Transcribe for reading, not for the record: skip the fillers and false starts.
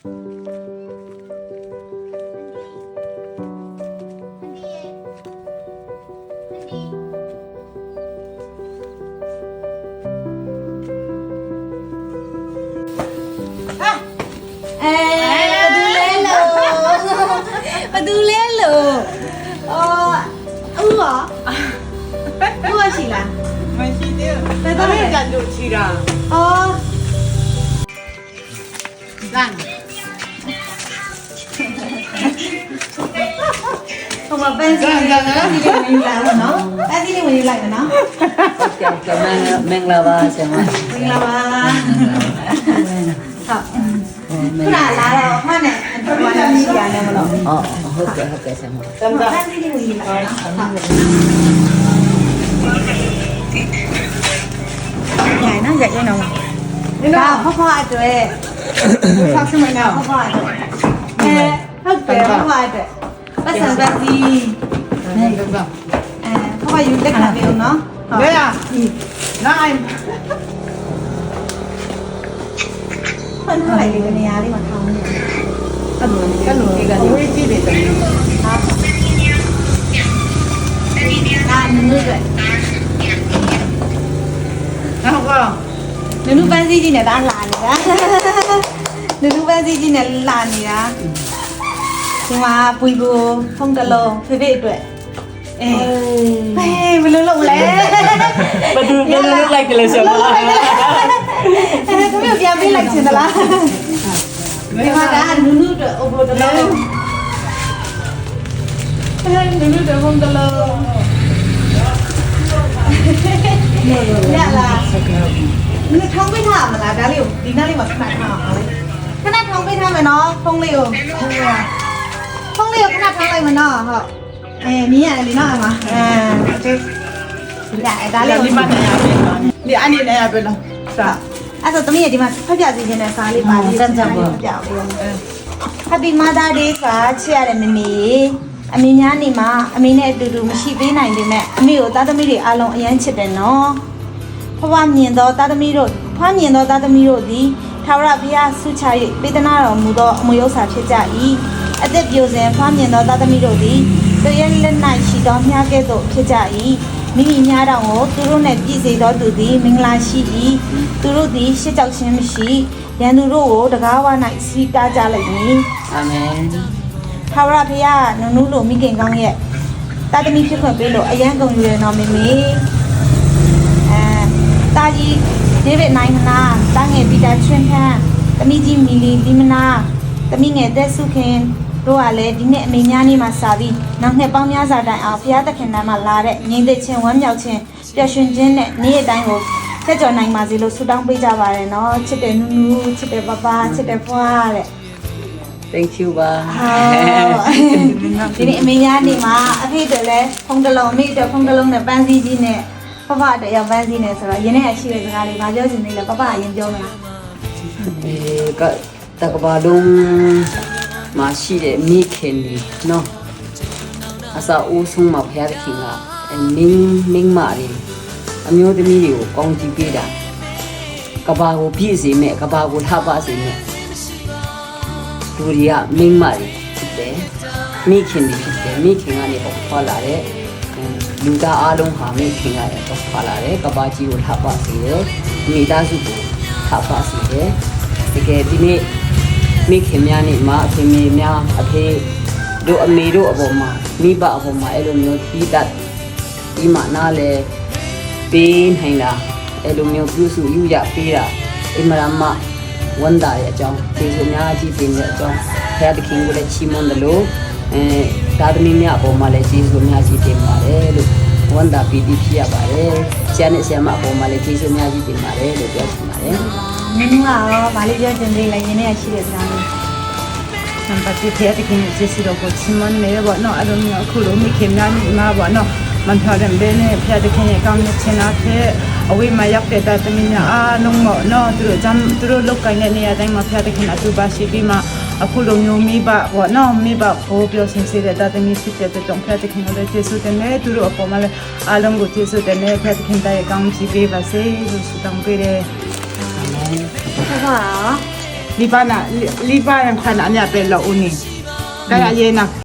ดูเล่นเลยရှိလားမရှိသေးဘူးแต่တော့ကြာကြချီတာလမ်းဟိုမှာပန်းစီလေးဝင်လာတော့နော်ပန်းစီလေးဝင်လိုက်မယ်နော်ဟုတ်ကဲ့မင်္ဂလာပါဆရာမမင်္ဂလာပါဟုတ်လာတော့မှနဲ့ဘာလို့ရှိရလဲမလို့ဟုတ်ကဲ့ဆရာမပန်းစီလေးဝင်လာညနော်ရိုက်ရင်တော့ဒါဖဖအတွက်ဆောက်စမနော်ဖဖအတွက်ဟုတ်တယ်ဖဖအတွက်ပတ်စံပတ်စီဖဖယူလက်ခံနေအောင်နော်对呀那ဖွင့်ထားလိုက်လေနေရာလေးမှာထောင်းနေအဲ့လိုအဝေးကြည့်နေတယ်ဒါနုနုပဲဟုတ်ကနုနုပန်းစည်းကြီးနဲ့ဒါလာနေတာနုနုပန်းစည်းကြီးနဲ့လာနေတာဒီမှာပွေကိုဖုံးတလုံးဖေဖေအတွက်ဘယ်လိုလုပ်လဲဘယ်လိုလုပ်လိုက်ကြလဲဆရာမသူတို့ပြန်ပေးလိုက်ချင်သလားဒီမှာကနုနုအတွက်အဘိုးတလုံးနုနုအတွက်ဖုံးတလုံးရလား你ထောင်းပေးထားမလားဒါလေးကိုဒီနားလေးမှာခဏထားအောင်လေခဏထောင်းပေးထားမယ်နော်ဖုန်းလေးကိုခဏထောင်းလိုက်မယ်နော်ဟုတ်မြင်ရတယ်လीနော်အမโอเคရဒါလေးကိုဒီမှာနေရပြီဒီအနေနဲ့ရပြီလားစာအဲ့တော့သမီးရဒီမှာဖတ်ပြစီခြင်းနဲ့စာလေးပါလေးစမ်းပြပြအောင် Happy Mother Day ပါချစ်ရတဲ့မမေအမေညာနေမှာအမေနဲ့အတူတူမရှိပေးနိုင်ပေမဲ့အမေကိုသားသမီးတွေအားလုံးအယမ်းချစ်တယ်နော်ဖွားမြင်သောသားသမီးတို့သည်ထာဝရဘုရားဆုချ၍ပေးသနာတော်မူသောအမွေဥစ္စာဖြစ်ကြ၏အသက်ပြိုစဉ်ဖွားမြင်သောသားသမီးတို့သည်သူရဲ့လက်၌ရှိသောမြားကဲ့သို့ဖြစ်ကြ၏မိမိမြားတော်ကိုသူတို့နှင့်ပြည့်စေသောသူသည်မင်္ဂလာရှိ၏သူတို့သည်ရှစ်ကြောက်ခြင်းမရှိရန်သူတို့ကိုတကားဝ၌စီးတားကြလိမ့်မည်အာမင်ထာဝရဘုရားနုနုလိုမိခင်ကောင်းရဲ့တာသမီဖြစ်ခွင့်ပေးလို့အယံကုန်ယူရတော်မေမေတာကြီးဒေးဗစ်နိုင်နာတာငယ်ပီတာချွန်းခန်းသမီးကြီးမီလီလီမနာသမီးငယ်သက်စုခင်တို့ကလည်းဒီနေ့အမေညာနေမှာစာပြီးနောက်နှစ်ပေါင်းများစွာတိုင်အောင်ဘုရားသခင်နာမှာလာတဲ့ငြိမ်သက်ခြင်းဝမ်းမြောက်ခြင်းပျော်ရွှင်ခြင်းနဲ့နေ့ရက်တိုင်းကိုဆက်ကြော်နိုင်ပါစေလို့ဆုတောင်းပေးကြပါရနော်ချစ်တယ်နုနုချစ်တယ်ပပချစ်တယ်ဖွားတဲ့ Thank you ပါဒီနေ့အမေညာနေမှာအဖေတို့လည်းဖုန်းတစ်လုံးအမေတို့ဖုန်းတစ်လုံးနဲ့ပန်းစည်းကြီးနဲ့ပပတယောက်ပန်းစည်းနဲ့ဆိုတော့ရင်းနဲ့အရှိတဲ့စကားလေးမပြောချင်သေးလဲပပအရင်ပြောမလားကတကဘာလုံးမရှိတဲ့မိခင်နေနော်အစာအိုးဆုံးမှာဖျားတဲ့ခင်ကမင်းမာရီအမျိုးသမီးတွေကိုကောင်းကြည့်ပေးတာကဘာကိုပြည့်စေမဲ့ကဘာကိုလှပစေမဲ့သူတွေကမင်းမာရီဖြစ်တယ်မိခင်တွေဖြစ်တယ်မိခင်ကနေပေါ့ဖွာလာတဲ့လူသားအားလုံးဟာမိခင်ကနေပေါ့ဖွာလာတဲ့ကဘာကြီးကိုလှပစေတယ်မိသားစုကိုလှပစေတယ်တကယ်ဒီနေ့မိခင်များနေမှာအဖေမေများအဖေတို့အမေတို့အပေါ်မှာမိဘအပေါ်မှာအဲ့လိုမျိုးပြီးတတ်ဒီမှာနားလေပေးနိုင်တာအဲ့လိုမျိုးပြုစုယူရပေးတာအမရမဝန်တာရဲ့အကြောင်းကျေးဇူးများကြီးတင်တဲ့အကြောင်းဘုရားသခင်ကိုလည်းချီးမွမ်းတယ်လို့သာသမီများအပေါ်မှာလည်းကျေးဇူးများကြီးတင်ပါတယ်လို့ဝန်တာပီတိဖြစ်ရပါတယ်ဆရာနဲ့ဆရာမအပေါ်မှာလည်းကျေးဇူးများကြီးတင်ပါတယ်လို့ပြောချင်ပါတယ်နင်ကတော့ဗာလေးပြောချင်သေးလဲရင်းနဲ့ရှိတဲ့စကားလေးနံပါတ်1တဲ့ခင်ကျေးဇူးတော်ကိုချီးမွမ်းနေပါတော့အဲ့လိုမျိုးအခုလိုမိခင်များနေမှာပါနော်มันพอดำเบเนี่ยพยาธิเนี่ยกำเนิดชนะเทเอาไว้มายักแต่ตะมิเนี่ยน้องหมอเนาะตุจำตุลูกไก่เนี่ยได้มาพยาธิเนี่ยตุบาชีบีมาအခုလိုမျိုးမိဘပေါ့နော်မိဘကိုပြောစင်စေတဲ့တသမီးဖြစ်တဲ့ကြောင့်ဖက်တခင်တို့ကျေးဇူးတင်တယ်သူတို့အပေါ်မှာလည်းအားလုံးကိုကျေးဇူးတင်တယ်ဖက်တခင်တိုင်းကောင်းချီးပေးပါစေလို့ဆုတောင်းပေးတယ်ဟုတ်ပါ lipa na lipa yang kana anya pe lo uni kaya yena